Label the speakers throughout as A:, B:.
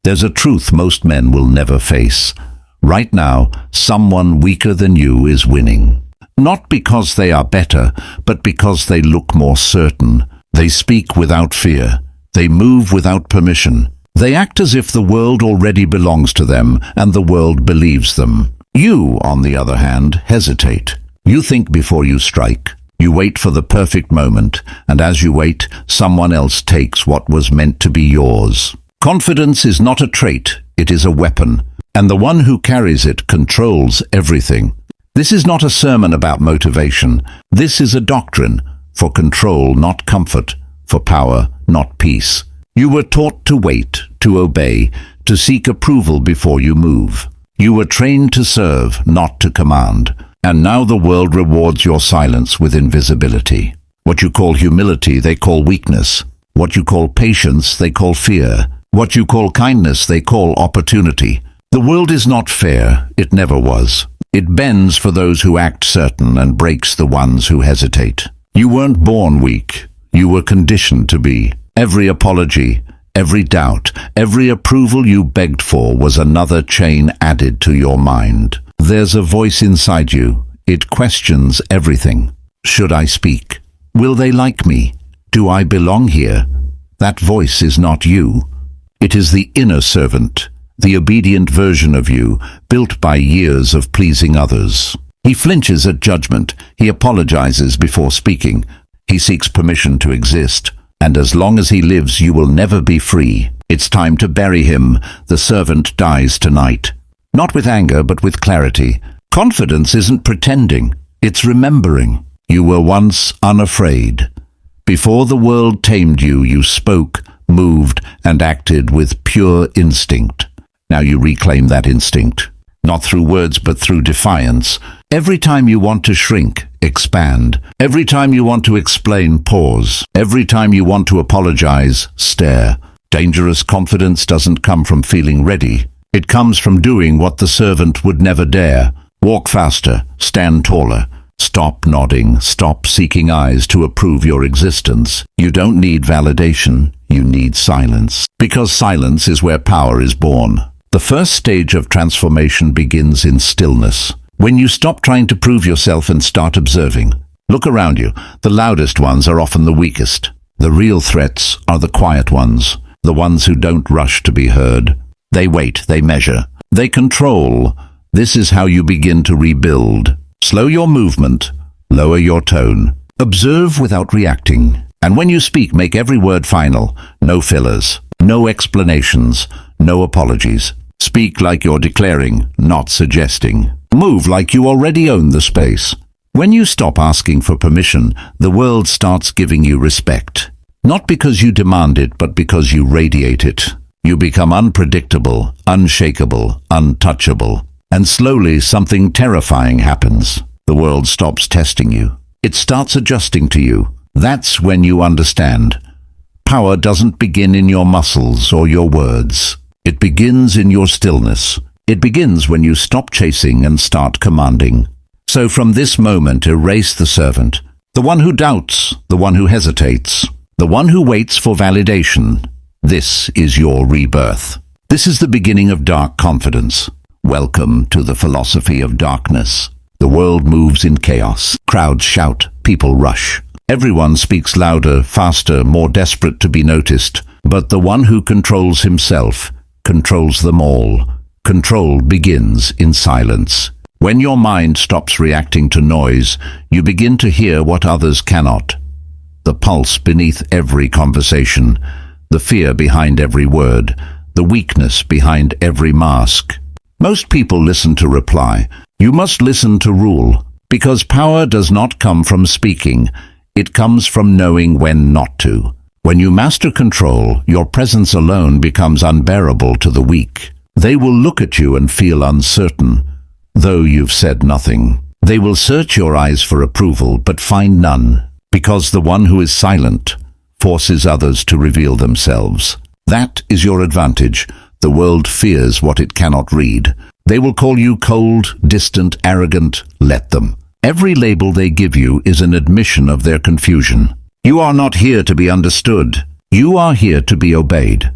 A: There's a truth most men will never face. Right now, someone weaker than you is winning. Not because they are better, but because they look more certain. They speak without fear. They move without permission. They act as if the world already belongs to them and the world believes them. You, on the other hand, hesitate. You think before you strike. You wait for the perfect moment, and as you wait, someone else takes what was meant to be yours. Confidence is not a trait, it is a weapon, and the one who carries it controls everything. This is not a sermon about motivation. This is a doctrine for control, not comfort, for power, not peace. You were taught to wait, to obey, to seek approval before you move. You were trained to serve, not to command. And now the world rewards your silence with invisibility. What you call humility, they call weakness. What you call patience, they call fear. What you call kindness, they call opportunity. The world is not fair. It never was. It bends for those who act certain and breaks the ones who hesitate. You weren't born weak. You were conditioned to be. Every apology, every doubt, every approval you begged for was another chain added to your mind. There's a voice inside you. It questions everything. Should I speak? Will they like me? Do I belong here? That voice is not you. It is the inner servant, the obedient version of you, built by years of pleasing others. He flinches at judgment. He apologizes before speaking. He seeks permission to exist. And as long as he lives, you will never be free. It's time to bury him. The servant dies tonight. Not with anger, but with clarity. Confidence isn't pretending. It's remembering. You were once unafraid. Before the world tamed you, you spoke, moved, and acted with pure instinct. Now you reclaim that instinct. Not through words, but through defiance. Every time you want to shrink, expand. Every time you want to explain, pause. Every time you want to apologize, stare. Dangerous confidence doesn't come from feeling ready. It comes from doing what the servant would never dare. Walk faster, stand taller. Stop nodding, stop seeking eyes to approve your existence. You don't need validation, you need silence. Because silence is where power is born. The first stage of transformation begins in stillness. When you stop trying to prove yourself and start observing. Look around you. The loudest ones are often the weakest. The real threats are the quiet ones, the ones who don't rush to be heard. They wait, they measure, they control. This is how you begin to rebuild. Slow your movement, lower your tone. Observe without reacting. And when you speak, make every word final. No fillers, no explanations, no apologies. Speak like you're declaring, not suggesting. Move like you already own the space. When you stop asking for permission, the world starts giving you respect. Not because you demand it, but because you radiate it. You become unpredictable, unshakable, untouchable. And slowly something terrifying happens. The world stops testing you. It starts adjusting to you. That's when you understand. Power doesn't begin in your muscles or your words. It begins in your stillness. It begins when you stop chasing and start commanding. So from this moment, erase the servant, the one who doubts, the one who hesitates, the one who waits for validation. This is your rebirth. This is the beginning of dark confidence. Welcome to the philosophy of darkness. The world moves in chaos. Crowds shout, people rush. Everyone speaks louder, faster, more desperate to be noticed. But the one who controls himself controls them all. Control begins in silence. When your mind stops reacting to noise, you begin to hear what others cannot. The pulse beneath every conversation, the fear behind every word, the weakness behind every mask. Most people listen to reply. You must listen to rule, because power does not come from speaking. It comes from knowing when not to. When you master control, your presence alone becomes unbearable to the weak. They will look at you and feel uncertain, though you've said nothing. They will search your eyes for approval, but find none, because the one who is silent forces others to reveal themselves. That is your advantage. The world fears what it cannot read. They will call you cold, distant, arrogant. Let them. Every label they give you is an admission of their confusion. You are not here to be understood. You are here to be obeyed.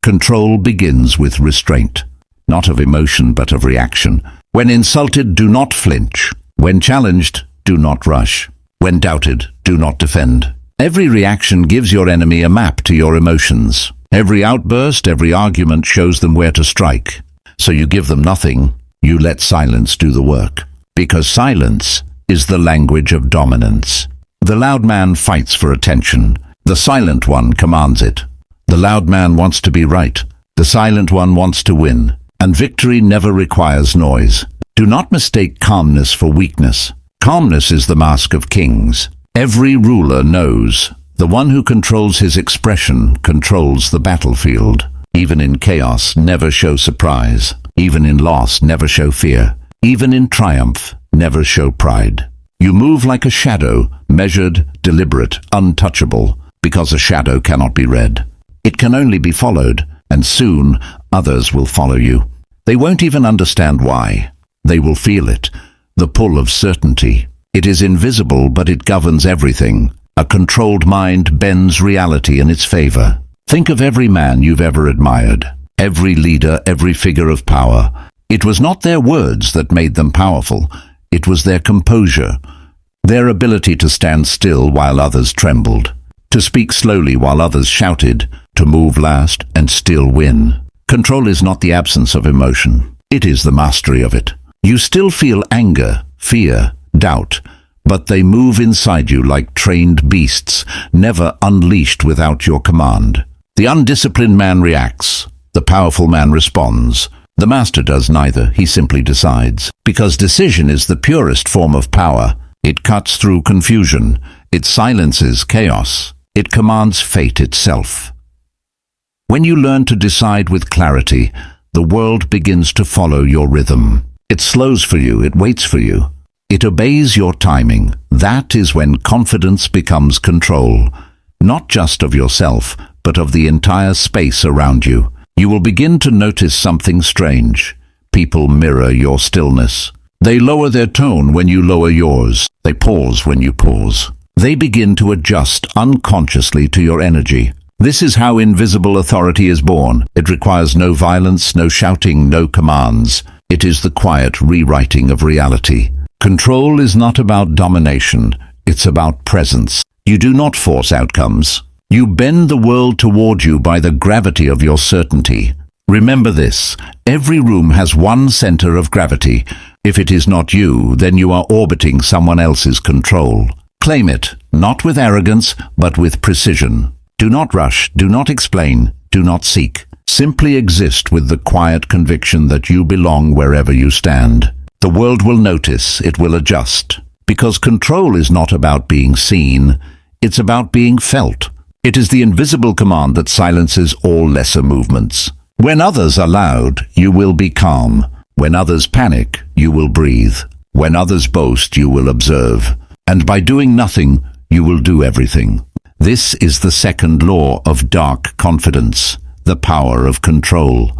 A: Control begins with restraint, not of emotion but of reaction. When insulted, do not flinch. When challenged, do not rush. When doubted, do not defend. Every reaction gives your enemy a map to your emotions. Every outburst, every argument shows them where to strike. So you give them nothing, you let silence do the work. Because silence is the language of dominance. The loud man fights for attention. The silent one commands it. The loud man wants to be right. The silent one wants to win. And victory never requires noise. Do not mistake calmness for weakness. Calmness is the mask of kings. Every ruler knows the one who controls his expression controls the battlefield. Even in chaos, never show surprise. Even in loss, never show fear. Even in triumph, never show pride. You move like a shadow, measured, deliberate, untouchable, because a shadow cannot be read. It can only be followed, and soon others will follow you. They won't even understand why. They will feel it, the pull of certainty. It is invisible, but it governs everything. A controlled mind bends reality in its favor. Think of every man you've ever admired, every leader, every figure of power. It was not their words that made them powerful. It was their composure, their ability to stand still while others trembled, to speak slowly while others shouted, to move last and still win. Control is not the absence of emotion. It is the mastery of it. You still feel anger, fear, doubt, but they move inside you like trained beasts, never unleashed without your command. The undisciplined man reacts. The powerful man responds. The master does neither. He simply decides. Because decision is the purest form of power. It cuts through confusion. It silences chaos. It commands fate itself. When you learn to decide with clarity, the world begins to follow your rhythm. It slows for you. It waits for you. It obeys your timing. That is when confidence becomes control, not just of yourself, but of the entire space around you. You will begin to notice something strange. People mirror your stillness. They lower their tone when you lower yours. They pause when you pause. They begin to adjust unconsciously to your energy. This is how invisible authority is born. It requires no violence, no shouting, no commands. It is the quiet rewriting of reality. Control is not about domination. It's about presence. You do not force outcomes. You bend the world toward you by the gravity of your certainty. Remember this, every room has one center of gravity. If it is not you, then you are orbiting someone else's control. Claim it, not with arrogance, but with precision. Do not rush, do not explain, do not seek. Simply exist with the quiet conviction that you belong wherever you stand. The world will notice, it will adjust. Because control is not about being seen, it's about being felt. It is the invisible command that silences all lesser movements. When others are loud, you will be calm. When others panic, you will breathe. When others boast, you will observe. And by doing nothing, you will do everything. This is the second law of dark confidence, the power of control.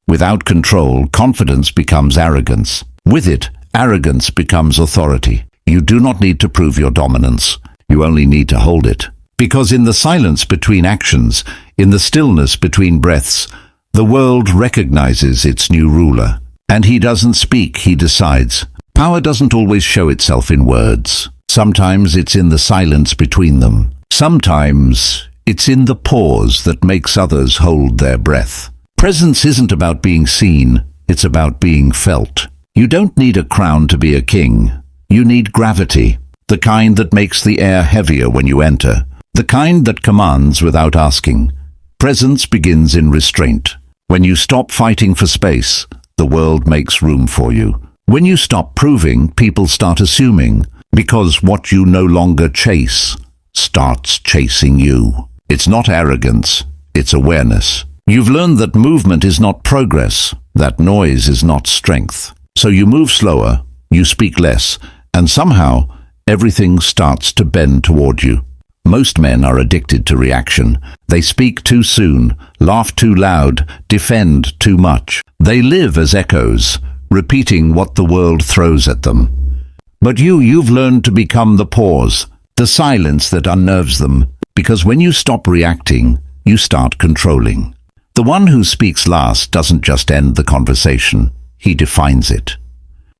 A: Without control, confidence becomes arrogance. With it, arrogance becomes authority. You do not need to prove your dominance. You only need to hold it. Because in the silence between actions, in the stillness between breaths, the world recognizes its new ruler. And he doesn't speak, he decides. Power doesn't always show itself in words. Sometimes it's in the silence between them. Sometimes it's in the pause that makes others hold their breath. Presence isn't about being seen, it's about being felt. You don't need a crown to be a king. You need gravity, the kind that makes the air heavier when you enter, the kind that commands without asking. Presence begins in restraint. When you stop fighting for space, the world makes room for you. When you stop proving, people start assuming, because what you no longer chase starts chasing you. It's not arrogance, it's awareness. You've learned that movement is not progress, that noise is not strength. So you move slower, you speak less, and somehow everything starts to bend toward you. Most men are addicted to reaction. They speak too soon, laugh too loud, defend too much. They live as echoes, repeating what the world throws at them. But you've learned to become the pause, the silence that unnerves them, because when you stop reacting, you start controlling. The one who speaks last doesn't just end the conversation, he defines it.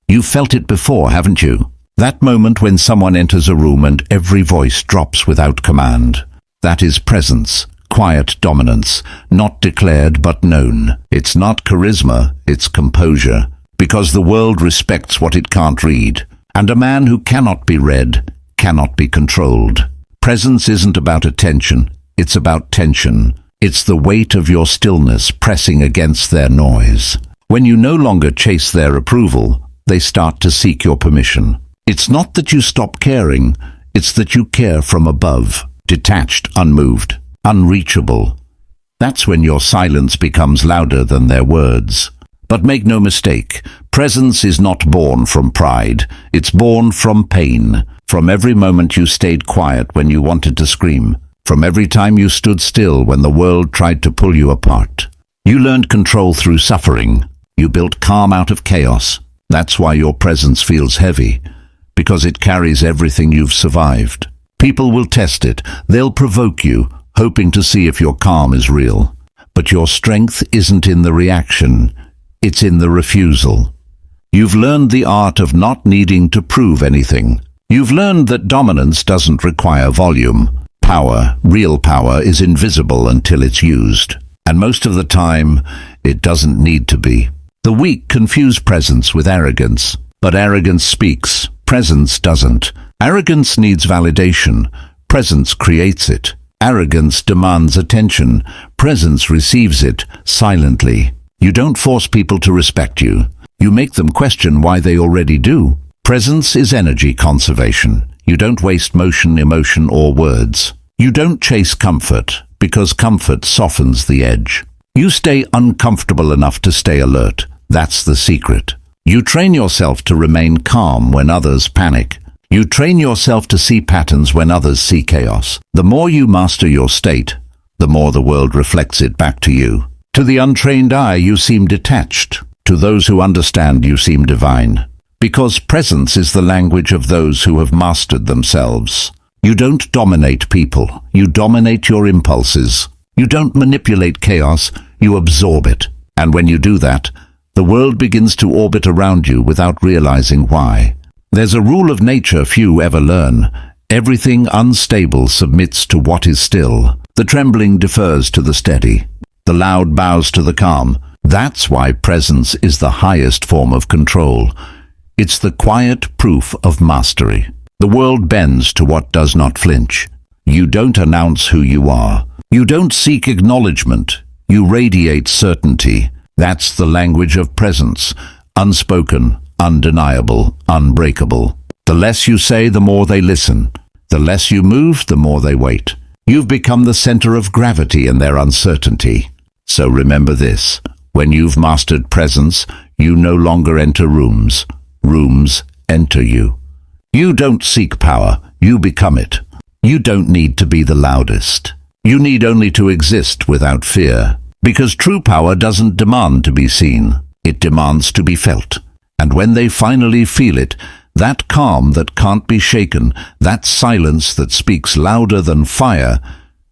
A: You've felt it before, haven't you? That moment when someone enters a room and every voice drops without command. That is presence, quiet dominance, not declared but known. It's not charisma, it's composure, because the world respects what it can't read, and a man who cannot be read cannot be controlled. Presence isn't about attention, it's about tension. It's the weight of your stillness pressing against their noise. When you no longer chase their approval, they start to seek your permission. It's not that you stop caring, it's that you care from above, detached, unmoved, unreachable. That's when your silence becomes louder than their words. But make no mistake, presence is not born from pride, it's born from pain, from every moment you stayed quiet when you wanted to scream, from every time you stood still when the world tried to pull you apart. You learned control through suffering. You built calm out of chaos. That's why your presence feels heavy, because it carries everything you've survived. People will test it. They'll provoke you, hoping to see if your calm is real. But your strength isn't in the reaction. It's in the refusal. You've learned the art of not needing to prove anything. You've learned that dominance doesn't require volume. Power, real power, is invisible until it's used. And most of the time, it doesn't need to be. The weak confuse presence with arrogance, but arrogance speaks, presence doesn't. Arrogance needs validation, presence creates it. Arrogance demands attention, presence receives it silently. You don't force people to respect you. You make them question why they already do. Presence is energy conservation. You don't waste motion, emotion, or words. You don't chase comfort, because comfort softens the edge. You stay uncomfortable enough to stay alert. That's the secret. You train yourself to remain calm when others panic. You train yourself to see patterns when others see chaos. The more you master your state, the more the world reflects it back to you. To the untrained eye, you seem detached. To those who understand, you seem divine. Because presence is the language of those who have mastered themselves. You don't dominate people, you dominate your impulses. You don't manipulate chaos, you absorb it. And when you do that, the world begins to orbit around you without realizing why. There's a rule of nature few ever learn. Everything unstable submits to what is still. The trembling defers to the steady. The loud bows to the calm. That's why presence is the highest form of control. It's the quiet proof of mastery. The world bends to what does not flinch. You don't announce who you are. You don't seek acknowledgement. You radiate certainty. That's the language of presence. Unspoken, undeniable, unbreakable. The less you say, the more they listen. The less you move, the more they wait. You've become the center of gravity in their uncertainty. So remember this. When you've mastered presence, you no longer enter rooms. Rooms enter you. You don't seek power, you become it. You don't need to be the loudest. You need only to exist without fear. Because true power doesn't demand to be seen, it demands to be felt. And when they finally feel it, that calm that can't be shaken, that silence that speaks louder than fire,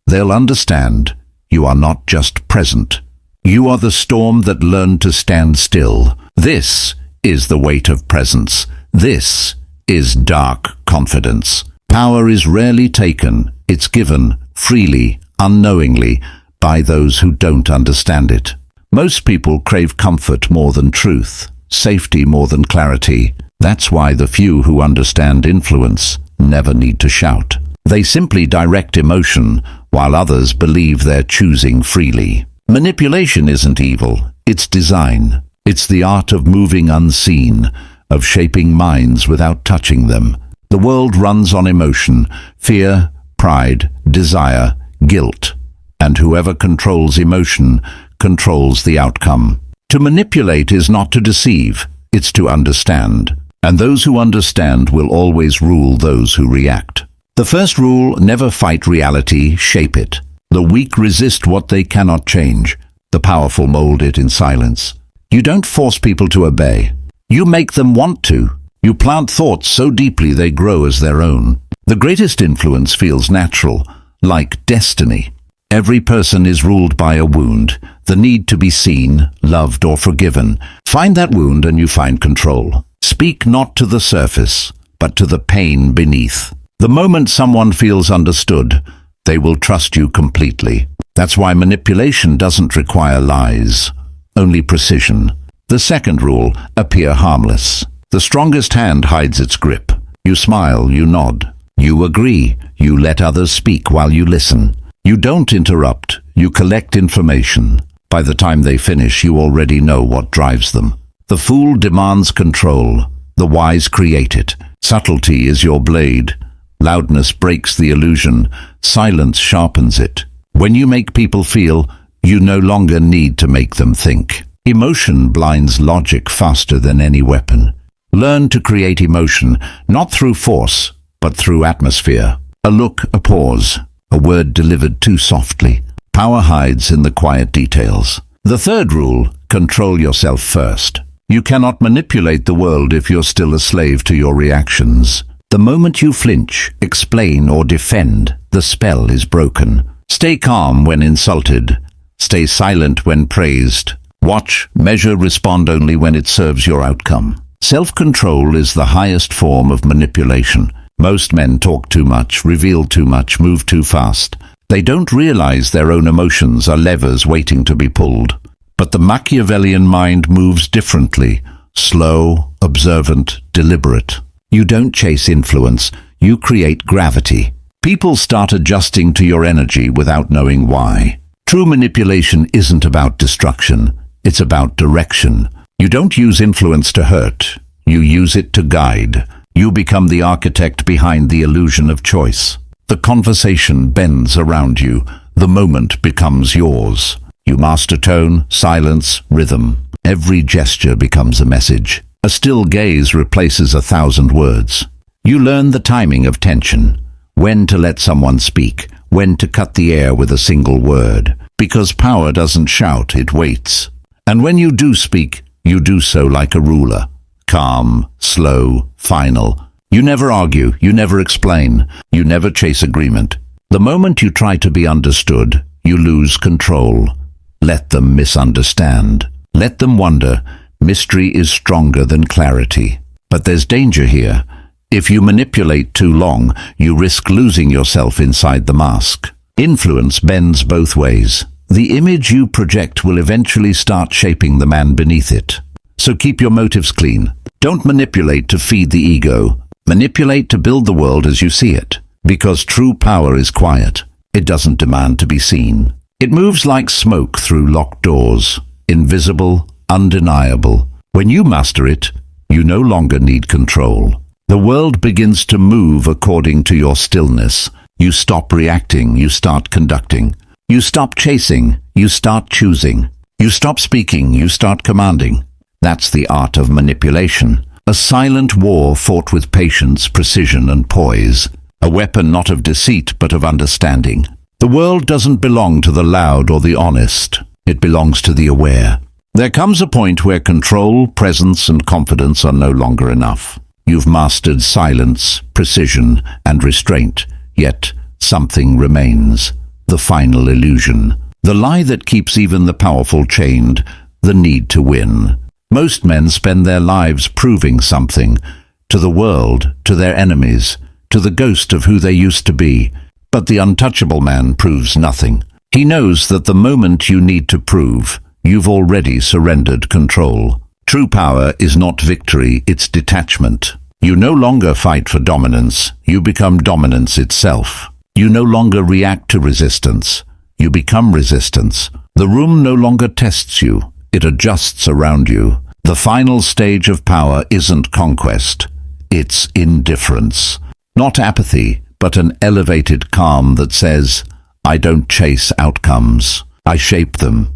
A: they'll understand you are not just present. You are the storm that learned to stand still. This is the weight of presence. This is dark confidence. Power is rarely taken. It's given freely, unknowingly, by those who don't understand it. Most people crave comfort more than truth, safety more than clarity. That's why the few who understand influence never need to shout. They simply direct emotion, while others believe they're choosing freely. Manipulation isn't evil, it's design. It's the art of moving unseen, of shaping minds without touching them. The world runs on emotion, fear, pride, desire, guilt. And whoever controls emotion controls the outcome. To manipulate is not to deceive, it's to understand. And those who understand will always rule those who react. The first rule, never fight reality, shape it. The weak resist what they cannot change. The powerful mold it in silence. You don't force people to obey. You make them want to. You plant thoughts so deeply they grow as their own. The greatest influence feels natural, like destiny. Every person is ruled by a wound. the need to be seen, loved, or forgiven. Find that wound and you find control. Speak not to the surface, but to the pain beneath. The moment someone feels understood, they will trust you completely. That's why manipulation doesn't require lies, only precision. The second rule, appear harmless. The strongest hand hides its grip. You smile, you nod, you agree, you let others speak while you listen. You don't interrupt, you collect information. By the time they finish, you already know what drives them. The fool demands control, the wise create it. Subtlety is your blade. Loudness breaks the illusion, silence sharpens it. When you make people feel, you no longer need to make them think. Emotion blinds logic faster than any weapon. Learn to create emotion, not through force, but through atmosphere. A look, a pause, a word delivered too softly. Power hides in the quiet details. The third rule, control yourself first. You cannot manipulate the world if you're still a slave to your reactions. The moment you flinch, explain, or defend, the spell is broken. Stay calm when insulted. Stay silent when praised. Watch, measure, respond only when it serves your outcome. Self-control is the highest form of manipulation. Most men talk too much, reveal too much, move too fast. They don't realize their own emotions are levers waiting to be pulled. But the Machiavellian mind moves differently, slow, observant, deliberate. You don't chase influence, you create gravity. People start adjusting to your energy without knowing why. True manipulation isn't about destruction, it's about direction. You don't use influence to hurt, you use it to guide. You become the architect behind the illusion of choice. The conversation bends around you, the moment becomes yours. You master tone, silence, rhythm. Every gesture becomes a message. A still gaze replaces 1,000 words. You learn the timing of tension, when to let someone speak, when to cut the air with a single word. Because power doesn't shout, it waits. And when you do speak, you do so like a ruler. Calm, slow, final. You never argue, you never explain, you never chase agreement. The moment you try to be understood, you lose control. Let them misunderstand. Let them wonder. Mystery is stronger than clarity. But there's danger here. If you manipulate too long, you risk losing yourself inside the mask. Influence bends both ways. The image you project will eventually start shaping the man beneath it. So keep your motives clean. Don't manipulate to feed the ego. Manipulate to build the world as you see it. Because true power is quiet. It doesn't demand to be seen. It moves like smoke through locked doors. Invisible, undeniable. When you master it, you no longer need control. The world begins to move according to your stillness. You stop reacting, you start conducting. You stop chasing, you start choosing. You stop speaking, you start commanding. That's the art of manipulation. A silent war fought with patience, precision, and poise. A weapon not of deceit, but of understanding. The world doesn't belong to the loud or the honest. It belongs to the aware. There comes a point where control, presence, and confidence are no longer enough. You've mastered silence, precision, and restraint, yet something remains. The final illusion. The lie that keeps even the powerful chained, the need to win. Most men spend their lives proving something, to the world, to their enemies, to the ghost of who they used to be. But the untouchable man proves nothing. He knows that the moment you need to prove, you've already surrendered control. True power is not victory, it's detachment. You no longer fight for dominance, you become dominance itself. You no longer react to resistance, you become resistance. The room no longer tests you, it adjusts around you. The final stage of power isn't conquest, it's indifference. Not apathy, but an elevated calm that says, I don't chase outcomes, I shape them.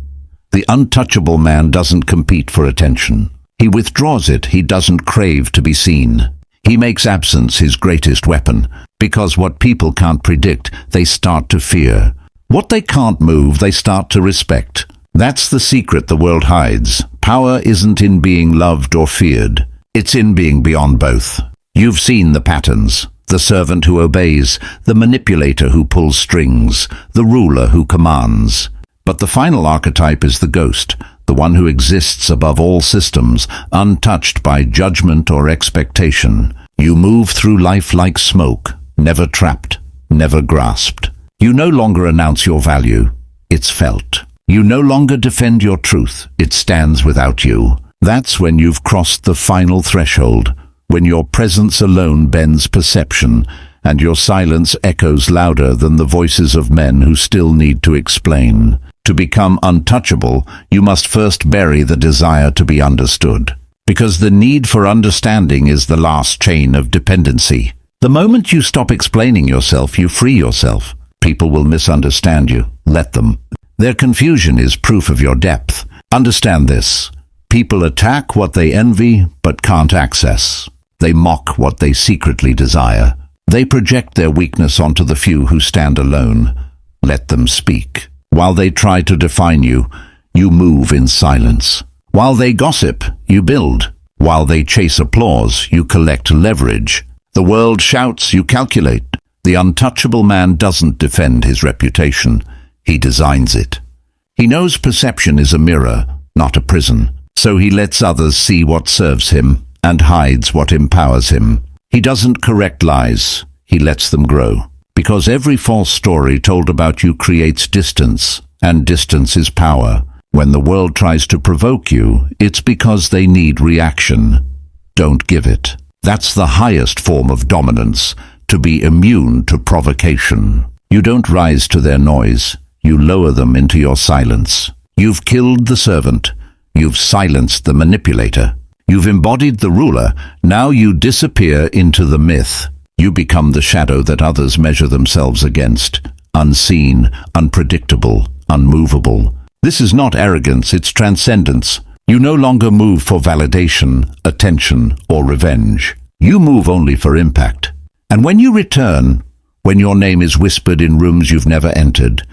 A: The untouchable man doesn't compete for attention. He withdraws it, he doesn't crave to be seen. He makes absence his greatest weapon, because what people can't predict, they start to fear. What they can't move, they start to respect. That's the secret the world hides. Power isn't in being loved or feared. It's in being beyond both. You've seen the patterns. The servant who obeys, the manipulator who pulls strings, the ruler who commands. But the final archetype is the ghost, the one who exists above all systems, untouched by judgment or expectation. You move through life like smoke, never trapped, never grasped. You no longer announce your value, it's felt. You no longer defend your truth, it stands without you. That's when you've crossed the final threshold, when your presence alone bends perception, and your silence echoes louder than the voices of men who still need to explain. To become untouchable, you must first bury the desire to be understood. Because the need for understanding is the last chain of dependency. The moment you stop explaining yourself, you free yourself. People will misunderstand you. Let them. Their confusion is proof of your depth. Understand this. People attack what they envy but can't access. They mock what they secretly desire. They project their weakness onto the few who stand alone. Let them speak. While they try to define you, you move in silence. While they gossip, you build. While they chase applause, you collect leverage. The world shouts, you calculate. The untouchable man doesn't defend his reputation. He designs it. He knows perception is a mirror, not a prison. So he lets others see what serves him and hides what empowers him. He doesn't correct lies. He lets them grow. Because every false story told about you creates distance, and distance is power. When the world tries to provoke you, it's because they need reaction. Don't give it. That's the highest form of dominance, to be immune to provocation. You don't rise to their noise. You lower them into your silence. You've killed the servant. You've silenced the manipulator. You've embodied the ruler. Now you disappear into the myth. You become the shadow that others measure themselves against. Unseen, unpredictable, unmovable. This is not arrogance, it's transcendence. You no longer move for validation, attention, or revenge. You move only for impact. And when you return, when your name is whispered in rooms you've never entered,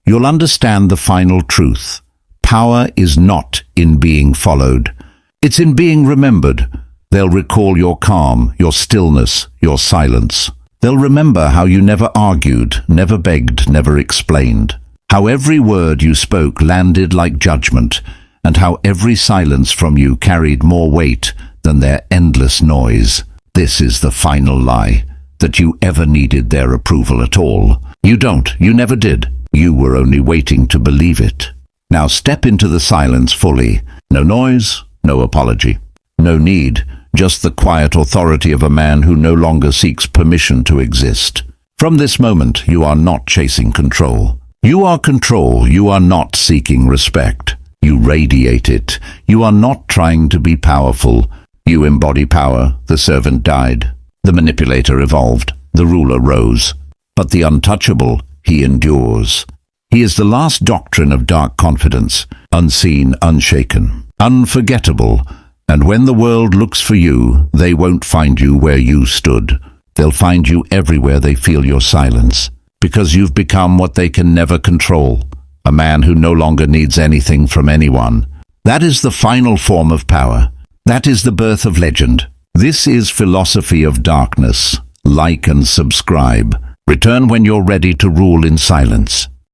A: you'll understand the final truth. Power is not in being followed. It's in being remembered. They'll recall your calm, your stillness, your silence. They'll remember how you never argued, never begged, never explained. How every word you spoke landed like judgment, and how every silence from you carried more weight than their endless noise. This is the final lie, that you ever needed their approval at all. You don't, you never did. You were only waiting to believe it. Now step into the silence fully. No noise, no apology. No need, just the quiet authority of a man who no longer seeks permission to exist. From this moment, you are not chasing control. You are control. You are not seeking respect. You radiate it. You are not trying to be powerful. You embody power. The servant died. The manipulator evolved. The ruler rose. But the untouchable, he endures. He is the last doctrine of dark confidence, unseen, unshaken, unforgettable. And when the world looks for you, they won't find you where you stood. They'll find you everywhere they feel your silence. Because you've become what they can never control. A man who no longer needs anything from anyone. That is the final form of power. That is the birth of legend. This is philosophy of darkness. Like and subscribe. Return when you're ready to rule in silence.